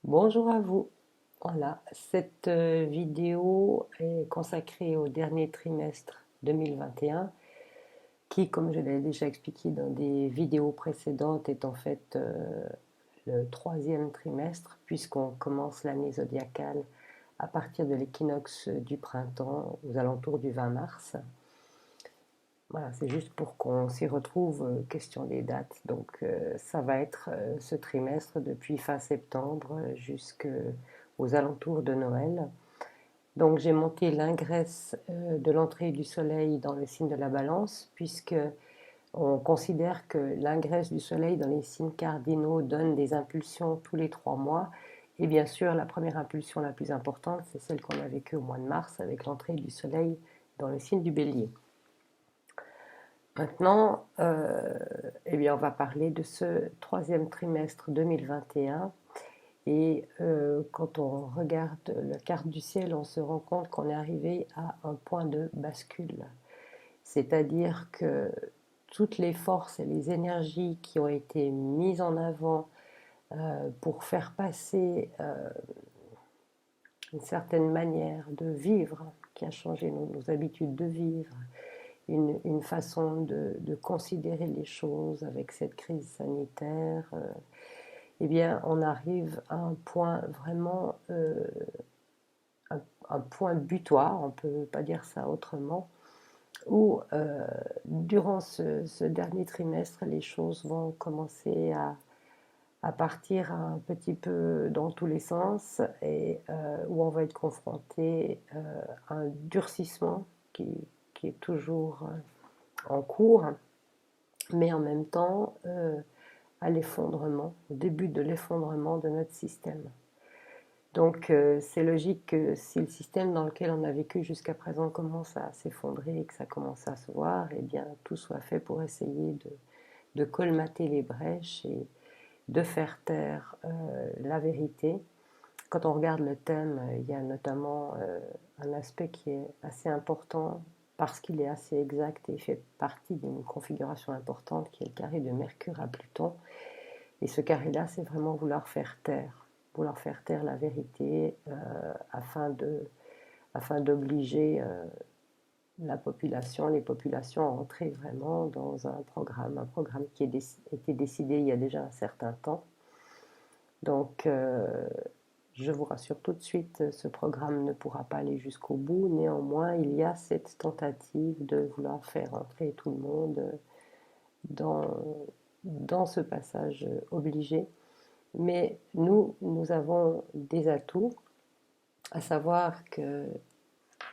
Bonjour à vous. Voilà, cette vidéo est consacrée au dernier trimestre 2021 qui, comme je l'ai déjà expliqué dans des vidéos précédentes, est en fait le troisième trimestre puisqu'on commence l'année zodiacale à partir de l'équinoxe du printemps aux alentours du 20 mars. Voilà, c'est juste pour qu'on s'y retrouve, question des dates. Donc ça va être ce trimestre depuis fin septembre jusqu'aux alentours de Noël. Donc j'ai monté l'ingresse de l'entrée du soleil dans le signe de la balance, puisque on considère que l'ingresse du soleil dans les signes cardinaux donne des impulsions tous les 3 mois. Et bien sûr, la première impulsion la plus importante, c'est celle qu'on a vécue au mois de mars avec l'entrée du soleil dans le signe du bélier. Maintenant, eh bien, on va parler de ce troisième trimestre 2021. Et quand on regarde la carte du ciel, on se rend compte qu'on est arrivé à un point de bascule. C'est-à-dire que toutes les forces et les énergies qui ont été mises en avant pour faire passer une certaine manière de vivre, qui a changé nos habitudes de vivre, une façon de considérer les choses avec cette crise sanitaire, eh bien, on arrive à un point vraiment, un point butoir, on ne peut pas dire ça autrement, où durant ce dernier trimestre, les choses vont commencer à partir un petit peu dans tous les sens et où on va être confronté à un durcissement qui est toujours en cours, mais en même temps à l'effondrement, au début de l'effondrement de notre système. Donc c'est logique que si le système dans lequel on a vécu jusqu'à présent commence à s'effondrer et que ça commence à se voir, eh bien tout soit fait pour essayer de colmater les brèches et de faire taire la vérité. Quand on regarde le thème, il y a notamment un aspect qui est assez important parce qu'il est assez exact et fait partie d'une configuration importante qui est le carré de Mercure à Pluton. Et ce carré-là, c'est vraiment vouloir faire taire la vérité afin d'obliger la population, les populations à entrer vraiment dans un programme qui a été décidé il y a déjà un certain temps. Donc, je vous rassure tout de suite, ce programme ne pourra pas aller jusqu'au bout. Néanmoins, il y a cette tentative de vouloir faire entrer tout le monde dans, dans ce passage obligé. Mais nous avons des atouts, à savoir que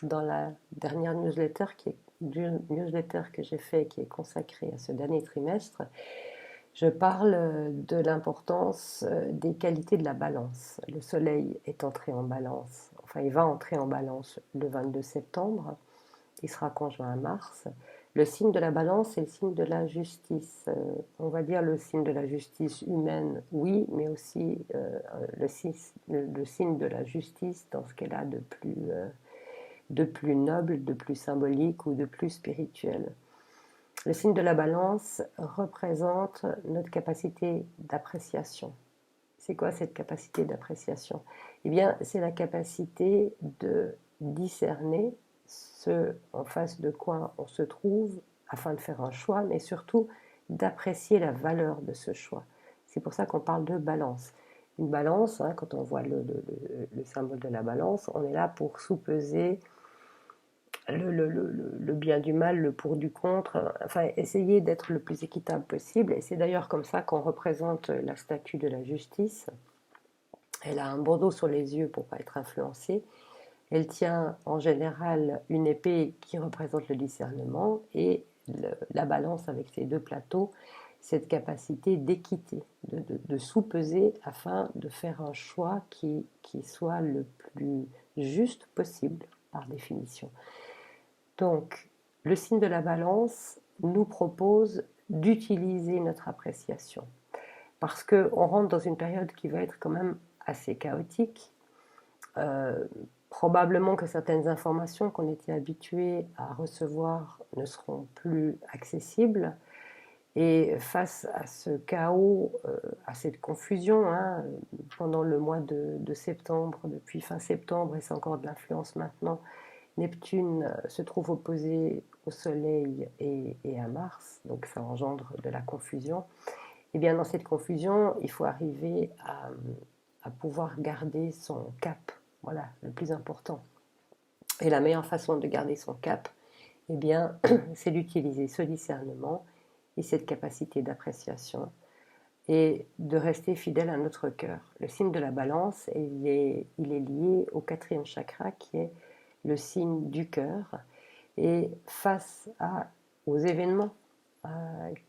dans la dernière newsletter que j'ai fait, qui est consacrée à ce dernier trimestre, je parle de l'importance des qualités de la balance. Le Soleil est entré en balance, enfin il va entrer en balance le 22 septembre, il sera conjoint à Mars. Le signe de la balance, c'est le signe de la justice. On va dire le signe de la justice humaine, oui, mais aussi le signe de la justice dans ce qu'elle a de plus noble, de plus symbolique ou de plus spirituel. Le signe de la balance représente notre capacité d'appréciation. C'est quoi cette capacité d'appréciation? Eh bien, c'est la capacité de discerner ce en face de quoi on se trouve afin de faire un choix, mais surtout d'apprécier la valeur de ce choix. C'est pour ça qu'on parle de balance. Une balance, hein, quand on voit le symbole de la balance, on est là pour sous-peser le bien du mal, le pour du contre, enfin essayer d'être le plus équitable possible. Et c'est d'ailleurs comme ça qu'on représente la statue de la justice. Elle a un bandeau sur les yeux pour ne pas être influencée. Elle tient en général une épée qui représente le discernement et la balance avec ses deux plateaux, cette capacité d'équité, de sous-peser afin de faire un choix qui soit le plus juste possible par définition. Donc, le signe de la balance nous propose d'utiliser notre appréciation parce qu'on rentre dans une période qui va être quand même assez chaotique. Euh, Probablement que certaines informations qu'on était habitué à recevoir ne seront plus accessibles Et face à ce chaos, à cette confusion, hein, pendant le mois de septembre, depuis fin septembre, et c'est encore de l'influence maintenant, Neptune se trouve opposé au Soleil et à Mars, donc ça engendre de la confusion. Et bien dans cette confusion, il faut arriver à pouvoir garder son cap, voilà, le plus important. Et la meilleure façon de garder son cap, eh bien, c'est d'utiliser ce discernement et cette capacité d'appréciation et de rester fidèle à notre cœur. Le signe de la balance, il est lié au quatrième chakra qui est le signe du cœur. Et face aux événements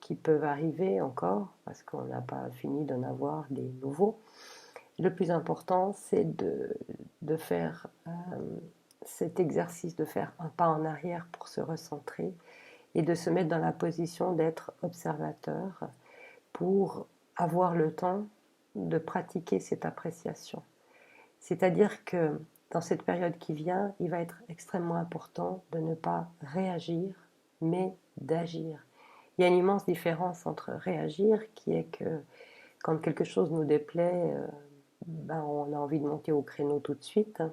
qui peuvent arriver encore, parce qu'on n'a pas fini d'en avoir des nouveaux, le plus important, c'est de faire cet exercice, de faire un pas en arrière pour se recentrer et de se mettre dans la position d'être observateur pour avoir le temps de pratiquer cette appréciation. C'est-à-dire que dans cette période qui vient, il va être extrêmement important de ne pas réagir, mais d'agir. Il y a une immense différence entre réagir, qui est que quand quelque chose nous déplaît, on a envie de monter au créneau tout de suite, hein,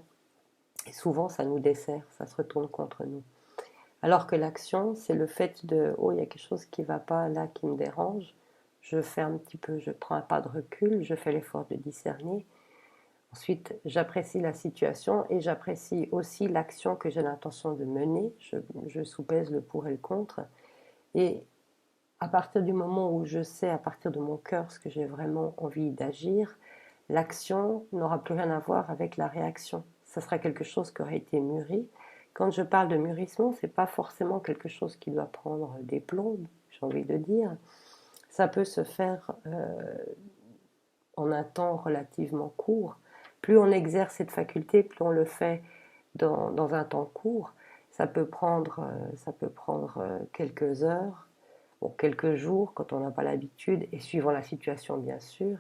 et souvent ça nous dessert, ça se retourne contre nous. Alors que l'action, c'est le fait de oh, il y a quelque chose qui ne va pas là, qui me dérange, je fais un petit peu, je prends un pas de recul, je fais l'effort de discerner. Ensuite, j'apprécie la situation et j'apprécie aussi l'action que j'ai l'intention de mener. Je soupèse le pour et le contre. Et à partir du moment où je sais, à partir de mon cœur, ce que j'ai vraiment envie d'agir, l'action n'aura plus rien à voir avec la réaction. Ça sera quelque chose qui aurait été mûri. Quand je parle de mûrissement, ce n'est pas forcément quelque chose qui doit prendre des plombs, j'ai envie de dire. Ça peut se faire en un temps relativement court. Plus on exerce cette faculté, plus on le fait dans un temps court. Ça peut prendre quelques heures, ou quelques jours quand on n'a pas l'habitude, et suivant la situation bien sûr,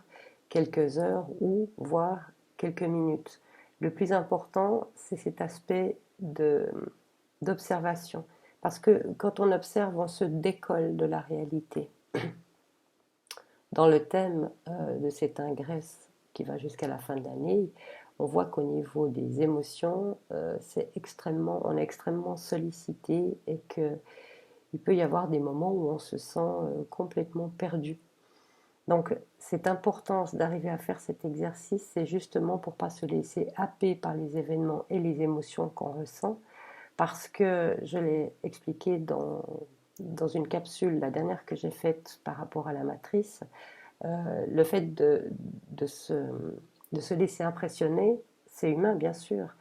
quelques heures ou voire quelques minutes. Le plus important, c'est cet aspect d'observation. Parce que quand on observe, on se décolle de la réalité. Dans le thème de cette ingresse qui va jusqu'à la fin de l'année, on voit qu'au niveau des émotions, on est extrêmement sollicité et qu'il peut y avoir des moments où on se sent complètement perdu. Donc cette importance d'arriver à faire cet exercice, c'est justement pour ne pas se laisser happer par les événements et les émotions qu'on ressent, parce que je l'ai expliqué dans une capsule, la dernière que j'ai faite par rapport à la matrice, le fait de se laisser impressionner, c'est humain bien sûr,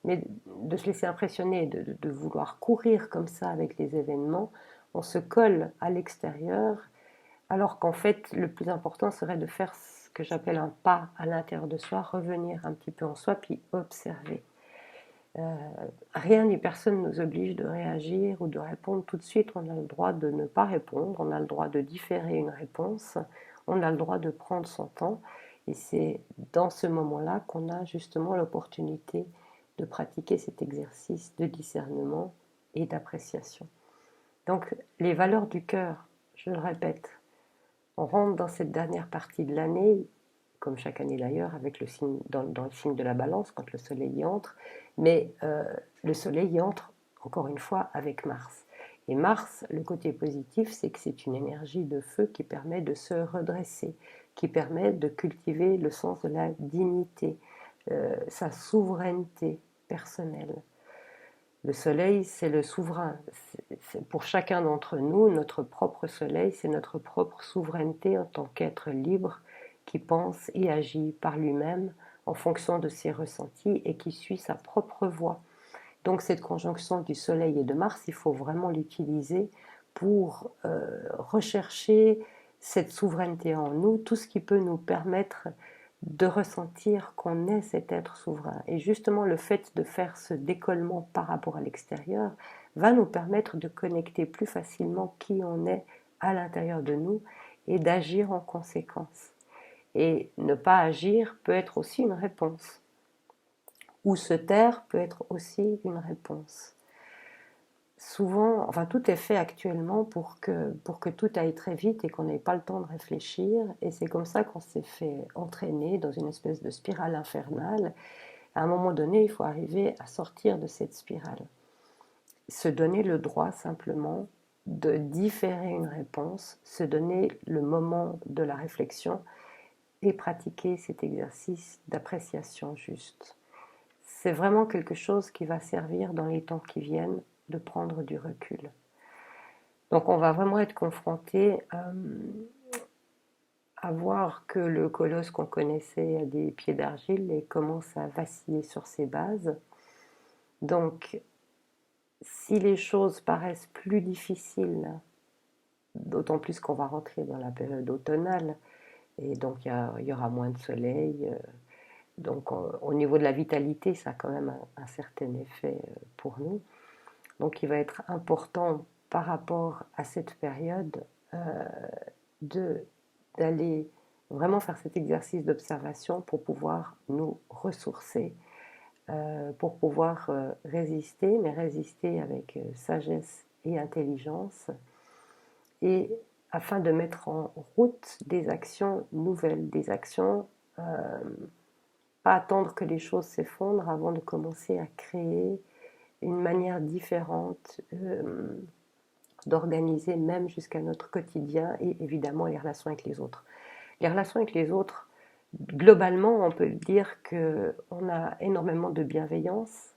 mais de se laisser impressionner, de vouloir courir comme ça avec les événements, on se colle à l'extérieur, alors qu'en fait le plus important serait de faire ce que j'appelle un pas à l'intérieur de soi, revenir un petit peu en soi, puis observer. Euh, Rien ni personne nous oblige de réagir ou de répondre tout de suite. On a le droit de ne pas répondre, on a le droit de différer une réponse, on a le droit de prendre son temps. Et c'est dans ce moment-là qu'on a justement l'opportunité de pratiquer cet exercice de discernement et d'appréciation. Donc les valeurs du cœur, je le répète, on rentre dans cette dernière partie de l'année, comme chaque année d'ailleurs, avec le signe, dans le signe de la balance, quand le soleil y entre, mais le soleil y entre, encore une fois, avec Mars. Et Mars, le côté positif, c'est que c'est une énergie de feu qui permet de se redresser, qui permet de cultiver le sens de la dignité, sa souveraineté personnelle. Le soleil, c'est le souverain. Pour chacun d'entre nous, notre propre soleil, c'est notre propre souveraineté en tant qu'être libre qui pense et agit par lui-même en fonction de ses ressentis et qui suit sa propre voie. Donc cette conjonction du soleil et de Mars, il faut vraiment l'utiliser pour rechercher cette souveraineté en nous, tout ce qui peut nous permettre de ressentir qu'on est cet être souverain. Et justement, le fait de faire ce décollement par rapport à l'extérieur va nous permettre de connecter plus facilement qui on est à l'intérieur de nous et d'agir en conséquence. Et ne pas agir peut être aussi une réponse. Ou se taire peut être aussi une réponse. souvent, enfin tout est fait actuellement pour que tout aille très vite et qu'on n'ait pas le temps de réfléchir. Et c'est comme ça qu'on s'est fait entraîner dans une espèce de spirale infernale. À un moment donné, il faut arriver à sortir de cette spirale. Se donner le droit simplement de différer une réponse, se donner le moment de la réflexion et pratiquer cet exercice d'appréciation juste. C'est vraiment quelque chose qui va servir dans les temps qui viennent de prendre du recul. Donc on va vraiment être confronté à voir que le colosse qu'on connaissait a des pieds d'argile et commence à vaciller sur ses bases. Donc si les choses paraissent plus difficiles, d'autant plus qu'on va rentrer dans la période automnale, et donc il y aura moins de soleil, donc au niveau de la vitalité, ça a quand même un certain effet pour nous. Donc il va être important par rapport à cette période de d'aller vraiment faire cet exercice d'observation pour pouvoir nous ressourcer, pour pouvoir résister, mais résister avec sagesse et intelligence, et afin de mettre en route des actions nouvelles, des actions, pas attendre que les choses s'effondrent avant de commencer à créer une manière différente d'organiser même jusqu'à notre quotidien et évidemment les relations avec les autres. Les relations avec les autres, globalement, on peut dire qu'on a énormément de bienveillance.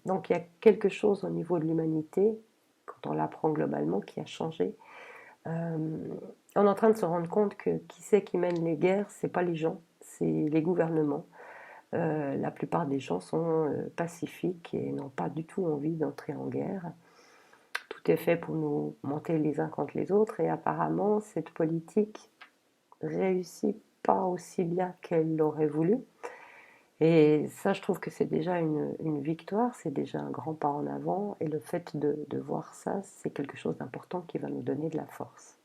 Donc il y a quelque chose au niveau de l'humanité, quand on l'apprend globalement, qui a changé. On est en train de se rendre compte que qui c'est qui mène les guerres, c'est pas les gens, c'est les gouvernements. La plupart des gens sont pacifiques et n'ont pas du tout envie d'entrer en guerre. Tout est fait pour nous monter les uns contre les autres et apparemment cette politique réussit pas aussi bien qu'elle l'aurait voulu. Et ça, je trouve que c'est déjà une victoire, c'est déjà un grand pas en avant. Et le fait de voir ça, c'est quelque chose d'important qui va nous donner de la force.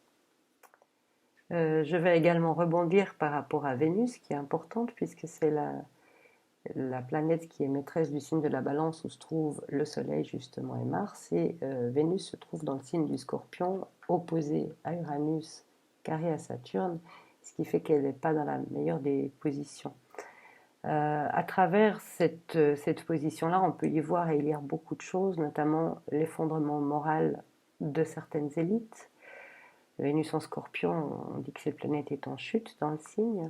Je vais également rebondir par rapport à Vénus, qui est importante, puisque c'est la planète qui est maîtresse du signe de la Balance, où se trouve le Soleil justement et Mars. Et Vénus se trouve dans le signe du Scorpion, opposé à Uranus, carré à Saturne, ce qui fait qu'elle n'est pas dans la meilleure des positions. À travers cette position-là, on peut y voir et y lire beaucoup de choses, notamment l'effondrement moral de certaines élites. Vénus en Scorpion, on dit que cette planète est en chute dans le signe,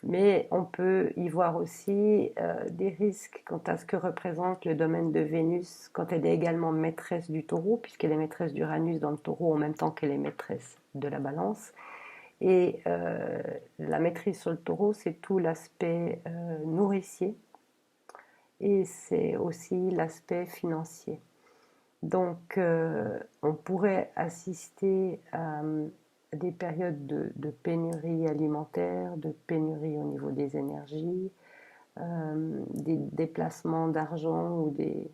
mais on peut y voir aussi des risques quant à ce que représente le domaine de Vénus quand elle est également maîtresse du Taureau, puisqu'elle est maîtresse d'Uranus dans le Taureau en même temps qu'elle est maîtresse de la Balance. Et la maîtrise sur le Taureau, c'est tout l'aspect nourricier et c'est aussi l'aspect financier. Donc, on pourrait assister à des périodes de pénurie alimentaire, de pénurie au niveau des énergies, des déplacements d'argent ou des...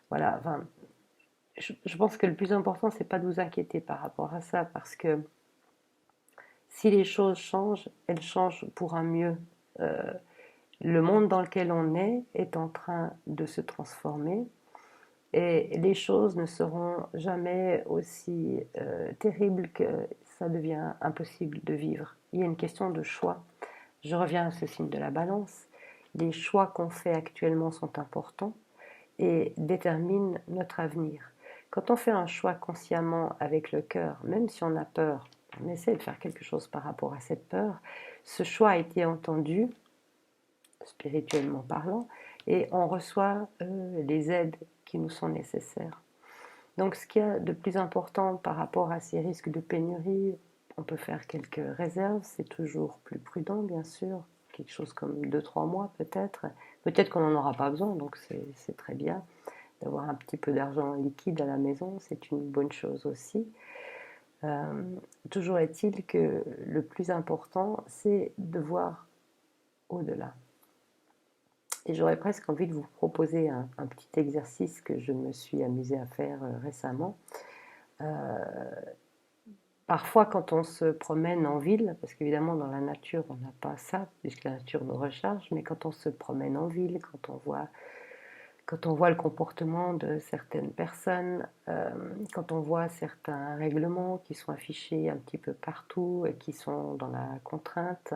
Voilà, enfin, je pense que le plus important, c'est pas de vous inquiéter par rapport à ça, parce que si les choses changent, elles changent pour un mieux. Euh, le monde dans lequel on est en train de se transformer. Et les choses ne seront jamais aussi terribles que ça devient impossible de vivre. Il y a une question de choix. Je reviens à ce signe de la Balance. Les choix qu'on fait actuellement sont importants et déterminent notre avenir. Quand on fait un choix consciemment avec le cœur, même si on a peur, on essaie de faire quelque chose par rapport à cette peur, ce choix a été entendu, spirituellement parlant, et on reçoit les aides qui nous sont nécessaires. Donc ce qu'il y a de plus important par rapport à ces risques de pénurie, on peut faire quelques réserves, c'est toujours plus prudent bien sûr, quelque chose comme 2-3 mois peut-être. Peut-être qu'on n'en aura pas besoin, donc c'est très bien d'avoir un petit peu d'argent liquide à la maison, c'est une bonne chose aussi. Euh, Toujours est-il que le plus important, c'est de voir au-delà. Et j'aurais presque envie de vous proposer un petit exercice que je me suis amusée à faire récemment. Euh, Parfois, quand on se promène en ville, parce qu'évidemment dans la nature on n'a pas ça, puisque la nature nous recharge, mais quand on se promène en ville, Quand on voit le comportement de certaines personnes, quand on voit certains règlements qui sont affichés un petit peu partout et qui sont dans la contrainte,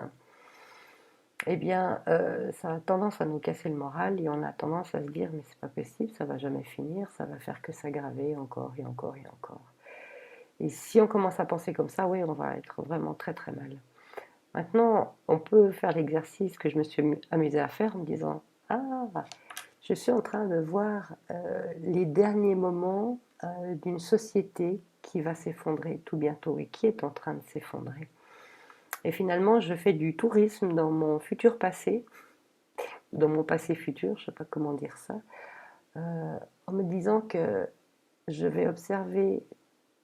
eh bien, ça a tendance à nous casser le moral et on a tendance à se dire, mais c'est pas possible, ça va jamais finir, ça va faire que s'aggraver encore et encore et encore. Et si on commence à penser comme ça, oui, on va être vraiment très très mal. Maintenant, on peut faire l'exercice que je me suis amusée à faire en me disant, ah, je suis en train de voir les derniers moments d'une société qui va s'effondrer tout bientôt et qui est en train de s'effondrer. Et finalement, je fais du tourisme dans mon futur passé, dans mon passé futur, je ne sais pas comment dire ça, en me disant que je vais observer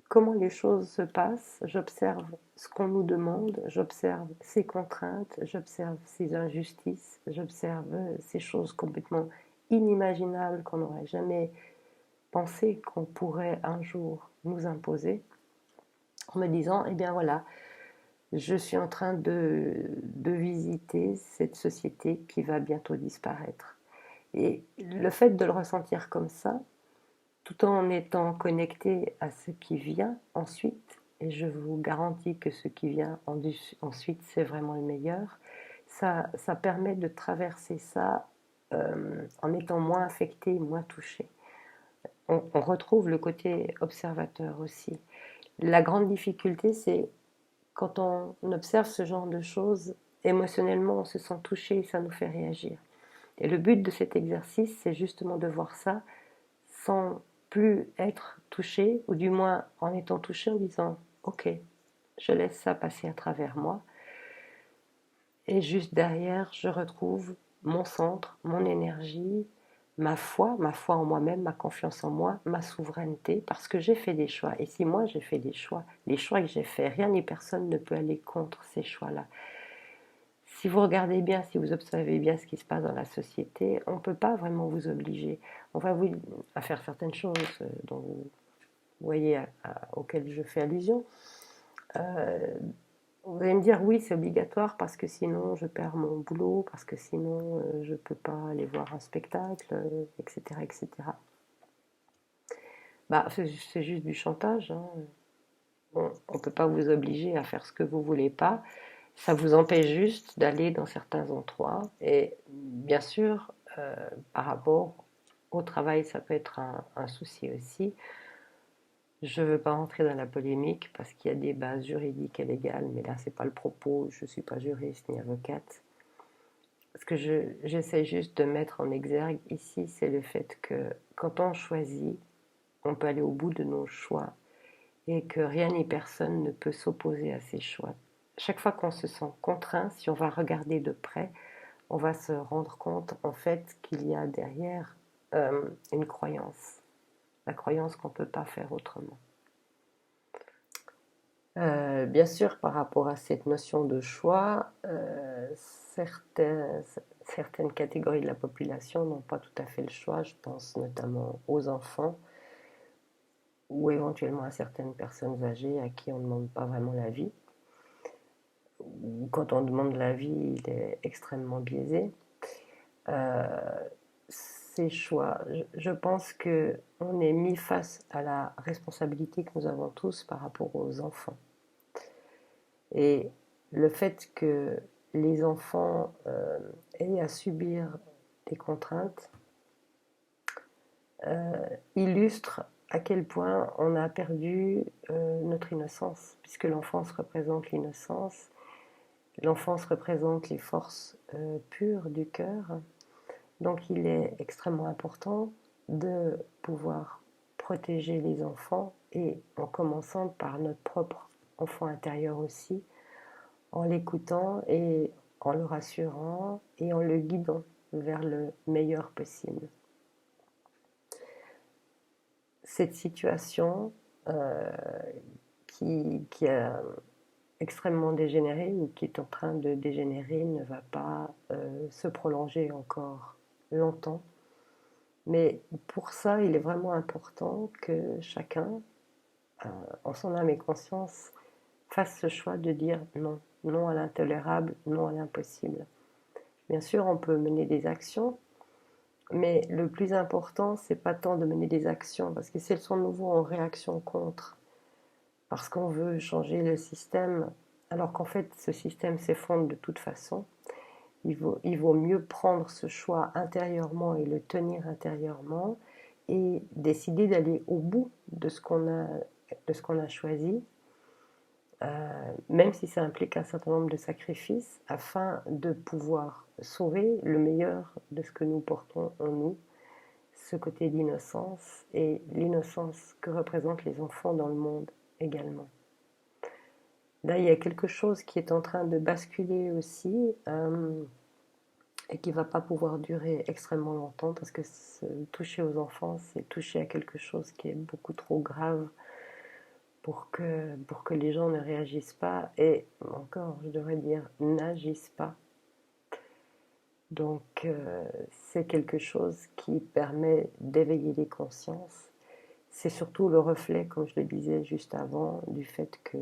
comment les choses se passent, j'observe ce qu'on nous demande, j'observe ces contraintes, j'observe ces injustices, j'observe ces choses complètement inimaginables qu'on n'aurait jamais pensé qu'on pourrait un jour nous imposer, en me disant, eh bien voilà, je suis en train de visiter cette société qui va bientôt disparaître. Et le fait de le ressentir comme ça, tout en étant connecté à ce qui vient ensuite, et je vous garantis que ce qui vient ensuite, c'est vraiment le meilleur, ça permet de traverser ça en étant moins affecté, moins touché. On retrouve le côté observateur aussi. La grande difficulté, c'est quand on observe ce genre de choses, émotionnellement, on se sent touché et ça nous fait réagir. Et le but de cet exercice, c'est justement de voir ça sans plus être touché, ou du moins en étant touché en disant ok, je laisse ça passer à travers moi, et juste derrière, je retrouve mon centre, mon énergie, ma foi en moi-même, ma confiance en moi, ma souveraineté, parce que j'ai fait des choix. Et si moi j'ai fait des choix, les choix que j'ai faits, rien ni personne ne peut aller contre ces choix-là. Si vous regardez bien, si vous observez bien ce qui se passe dans la société, on ne peut pas vraiment vous obliger. On va vous à faire certaines choses dont vous voyez auxquelles je fais allusion. Euh, vous allez me dire oui, c'est obligatoire parce que sinon je perds mon boulot, parce que sinon je ne peux pas aller voir un spectacle, etc., etc. Bah, c'est juste du chantage, hein. On ne peut pas vous obliger à faire ce que vous voulez pas. Ça vous empêche juste d'aller dans certains endroits. Et bien sûr, par rapport au travail, ça peut être un souci aussi. Je ne veux pas rentrer dans la polémique parce qu'il y a des bases juridiques et légales, mais là, ce n'est pas le propos. Je ne suis pas juriste ni avocate. Ce que j'essaie juste de mettre en exergue ici, c'est le fait que quand on choisit, on peut aller au bout de nos choix et que rien ni personne ne peut s'opposer à ces choix. Chaque fois qu'on se sent contraint, si on va regarder de près, on va se rendre compte en fait qu'il y a derrière une croyance, la croyance qu'on ne peut pas faire autrement. Bien sûr, par rapport à cette notion de choix, certaines, certaines catégories de la population n'ont pas tout à fait le choix. Je pense notamment aux enfants ou éventuellement à certaines personnes âgées à qui on ne demande pas vraiment l'avis. Quand on demande l'avis, il est extrêmement biaisé. Euh, Ces choix, je pense qu'on est mis face à la responsabilité que nous avons tous par rapport aux enfants. Et le fait que les enfants aient à subir des contraintes illustre à quel point on a perdu notre innocence, puisque l'enfance représente l'innocence, l'enfance représente les forces pures du cœur. Donc il est extrêmement important de pouvoir protéger les enfants, et en commençant par notre propre enfant intérieur aussi, en l'écoutant et en le rassurant et en le guidant vers le meilleur possible. Cette situation euh, qui a extrêmement dégénéré ou qui est en train de dégénérer ne va pas se prolonger encore longtemps. Mais pour ça, il est vraiment important que chacun, en son âme et conscience, fasse ce choix de dire non, non à l'intolérable, non à l'impossible. Bien sûr, on peut mener des actions, Mais le plus important, c'est pas tant de mener des actions, parce que si elles sont de nouveau en réaction contre, parce qu'on veut changer le système, alors qu'en fait ce système s'effondre de toute façon, il vaut mieux prendre ce choix intérieurement et le tenir intérieurement et décider d'aller au bout de ce qu'on a choisi, même si ça implique un certain nombre de sacrifices, afin de pouvoir sauver le meilleur de ce que nous portons en nous, ce côté d'innocence et l'innocence que représentent les enfants dans le monde également. Là, il y a quelque chose qui est en train de basculer aussi, et qui ne va pas pouvoir durer extrêmement longtemps, parce que toucher aux enfants, c'est toucher à quelque chose qui est beaucoup trop grave pour que les gens ne réagissent pas, et encore, je devrais dire, n'agissent pas. Donc, c'est quelque chose qui permet d'éveiller les consciences. C'est surtout le reflet, comme je le disais juste avant, du fait que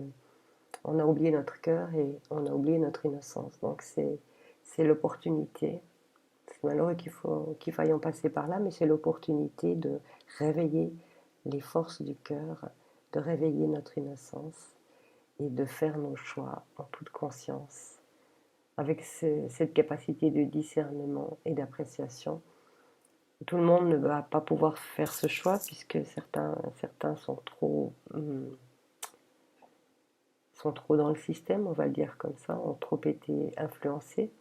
on a oublié notre cœur et on a oublié notre innocence. Donc, c'est l'opportunité. C'est malheureux qu'il faille en passer par là, mais c'est l'opportunité de réveiller les forces du cœur, de réveiller notre innocence et de faire nos choix en toute conscience, avec cette capacité de discernement et d'appréciation. Tout le monde ne va pas pouvoir faire ce choix, puisque certains sont trop dans le système, on va le dire comme ça, ont trop été influencés.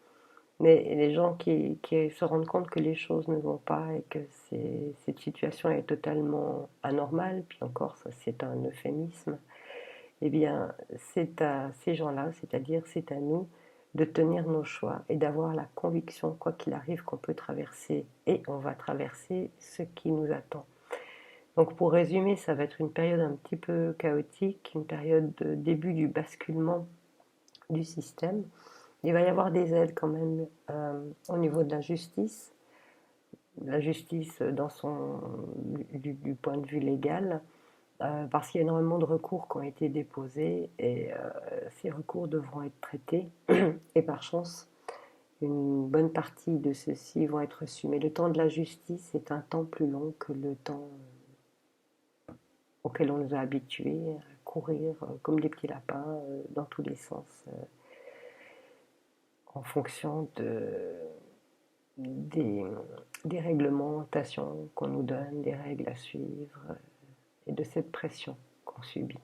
Mais les gens qui se rendent compte que les choses ne vont pas et que cette situation est totalement anormale, puis encore, ça c'est un euphémisme, eh bien, c'est à ces gens-là, c'est-à-dire c'est à nous, de tenir nos choix et d'avoir la conviction, quoi qu'il arrive, qu'on peut traverser, et on va traverser ce qui nous attend. Donc pour résumer, ça va être une période un petit peu chaotique, une période de début du basculement du système. Il va y avoir des aides quand même, au niveau de la justice du point de vue légal, parce qu'il y a énormément de recours qui ont été déposés, et ces recours devront être traités, et par chance, une bonne partie de ceux-ci vont être reçus. Mais le temps de la justice est un temps plus long que le temps auquel on nous a habitués, à courir comme des petits lapins dans tous les sens, en fonction des, des réglementations qu'on nous donne, des règles à suivre, et de cette pression qu'on subit.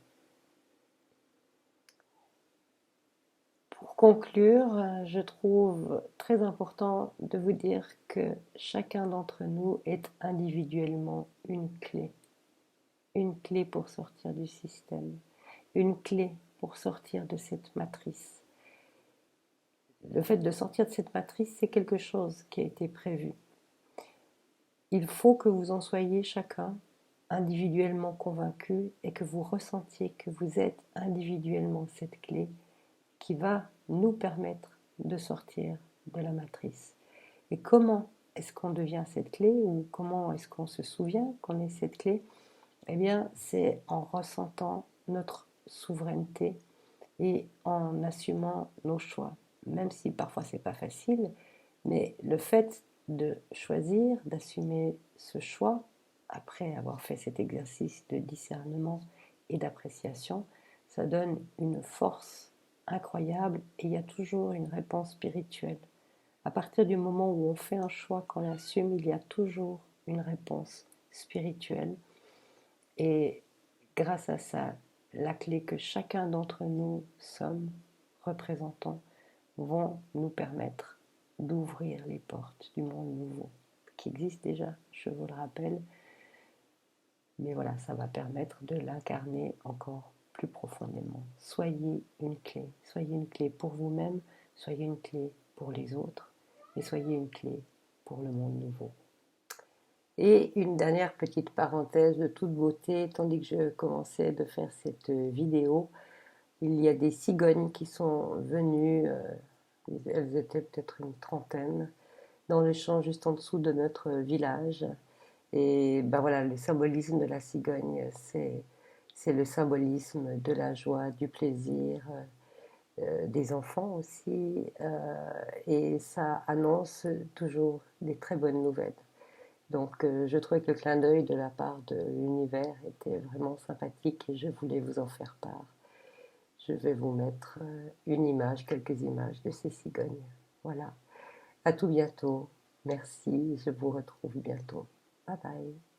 Pour conclure, je trouve très important de vous dire que chacun d'entre nous est individuellement une clé pour sortir du système, une clé pour sortir de cette matrice. Le fait de sortir de cette matrice, c'est quelque chose qui a été prévu. Il faut que vous en soyez chacun individuellement convaincu et que vous ressentiez que vous êtes individuellement cette clé qui va nous permettre de sortir de la matrice. Et comment est-ce qu'on devient cette clé, ou comment est-ce qu'on se souvient qu'on est cette clé? Eh bien, c'est en ressentant notre souveraineté et en assumant nos choix. Même si parfois c'est pas facile, mais le fait de choisir, d'assumer ce choix, après avoir fait cet exercice de discernement et d'appréciation, ça donne une force incroyable, et il y a toujours une réponse spirituelle. À partir du moment où on fait un choix, qu'on l'assume, il y a toujours une réponse spirituelle. Et grâce à ça, la clé que chacun d'entre nous sommes, représentants, vont nous permettre d'ouvrir les portes du monde nouveau, qui existe déjà, je vous le rappelle. Mais voilà, ça va permettre de l'incarner encore plus profondément. Soyez une clé pour vous-même, soyez une clé pour les autres, et soyez une clé pour le monde nouveau. Et une dernière petite parenthèse de toute beauté, tandis que je commençais de faire cette vidéo, il y a des cigognes qui sont venues, elles étaient peut-être une trentaine, dans le champ juste en dessous de notre village. Et ben voilà, le symbolisme de la cigogne, c'est le symbolisme de la joie, du plaisir, des enfants aussi, et ça annonce toujours des très bonnes nouvelles. Donc, je trouvais que le clin d'œil de la part de l'univers était vraiment sympathique et je voulais vous en faire part. Je vais vous mettre une image, quelques images de ces cigognes. Voilà. À tout bientôt. Merci. Je vous retrouve bientôt. Bye bye.